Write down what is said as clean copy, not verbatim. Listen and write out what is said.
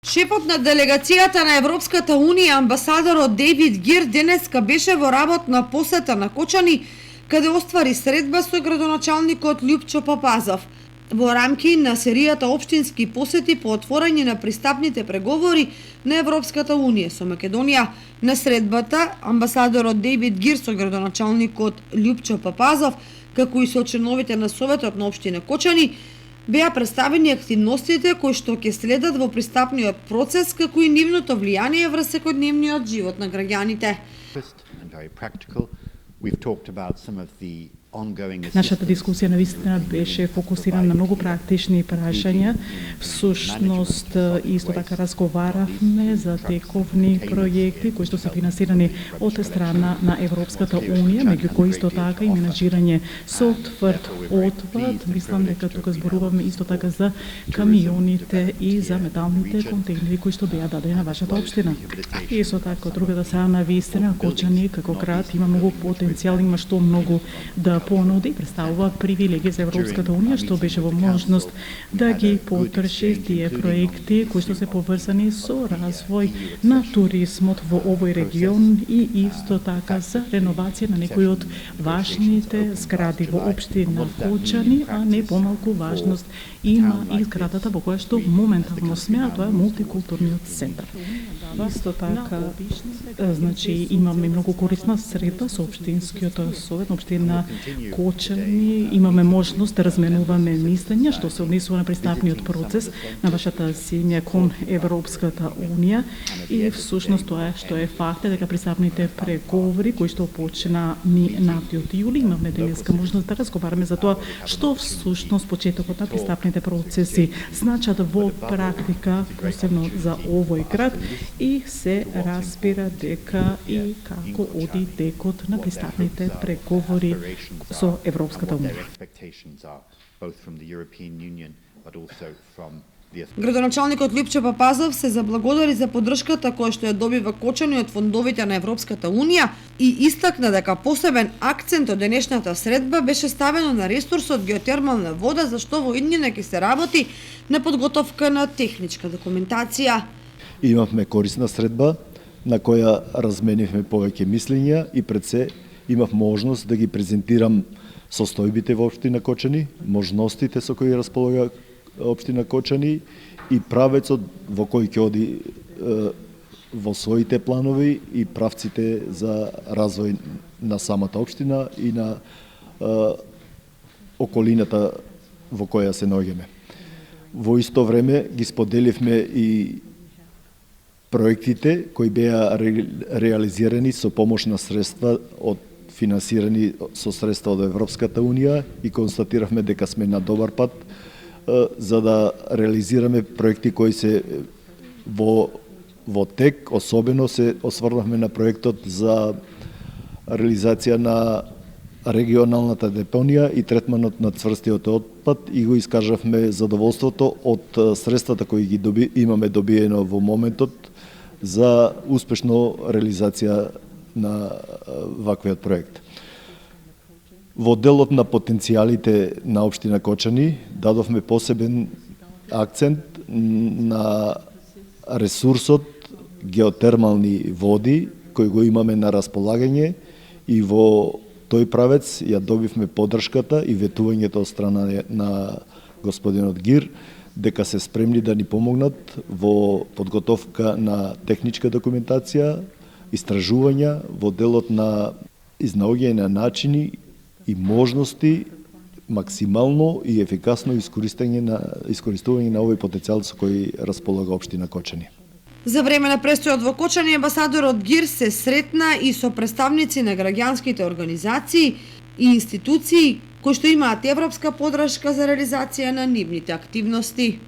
Шефот на делегацијата на Европската Унија, амбасадорот Дейвид Гир, денеска беше во работна посета на Кочани, каде оствари средба со градоначалникот Љупчо Папазов. Во рамки на серијата општински посети по отворање на пристапните преговори на Европската Унија со Македонија, на средбата амбасадорот Дейвид Гир со градоначалникот Љупчо Папазов, како и со членовите на Советот на општина Кочани, беа представени активностите кои што ќе следат во пристапниот процес, како и нивното влијание врз секојдневниот живот на граѓаните. Нашата дискусија навистина беше фокусирана на многу практични прашања. Всушност, исто така разговаравме за тековни проекти кои што се финансирани од страна на Европската Унија, меѓу кои исто така и менаџирање со тврд отпад. Мислам дека тука зборуваме исто така за камионите и за металните контейнери кои што беа дадени на вашата општина. И исто така од другата страна навистина Кочани како град има многу потенцијал, има што многу да понуди, представува привилегија за Европската Унија, што беше во можност да ги потрши тие проекти кои што се поврзани со развој на туризмот во овој регион и исто така за реновација на некои од важните згради во општина Кочани, а не помалку важност има и зградата во која што моментално сме, а тоа е мултикултурниот центар. Исто така, значи имаме многу корисна средба со општинскиот совет на општина Кочани, имаме можност да разменуваме мислења што се однесува на пристапниот процес на вашата земја кон Европската Унија и всушност тоа што е факт е дека пристапните преговори кои што почна ни на 9 јули, имаме денеска можност да разговараме за тоа што всушност почетокот на пристапните процеси значат во практика, посебно за овој град, и се разбира дека и како оди текот на пристапните преговори со Европската Унија. Градоначалникот Љупчо Папазов се заблагодари за поддршката која што ја добива Кочани од фондовите на Европската Унија и истакна дека посебен акцент од денешната средба беше ставено на ресурсот геотермална вода, за што во иднина ќе се работи на подготовка на техничка документација. Имавме корисна средба на која разменивме повеќе мислења и пред се имав можност да ги презентирам состојбите во општина Кочани, можностите со кои располага општина Кочани и правецот во кој ќе оди во своите планови и правците за развој на самата општина и на околината во која се наоѓаме. Во исто време ги споделивме и проектите кои беа реализирани со помош на средства од финансирани со средства од Европската Унија и констатиравме дека сме на добар пат за да реализираме проекти кои се во тек, особено се осврнавме на проектот за реализација на регионалната депонија и третманот на цврстиот отпад и го искажавме задоволството од средствата кои ги имаме добиено во моментот за успешно реализација на ваквиот проект. Во делот на потенцијалите на општина Кочани дадовме посебен акцент на ресурсот геотермални води кои го имаме на располагање и во тој правец ја добивме поддршката и ветувањето од страна на господинот Гир дека се спремни да ни помогнат во подготовка на техничка документација, истражувања во делот на изнаоѓање на начини и можности максимално и ефикасно искористување на овој потенцијал со кој располага општина Кочани. За време на престојот во Кочани, амбасадорот Гир се сретна и со представници на граѓанските организации и институции кои што имаат европска поддршка за реализација на нивните активности.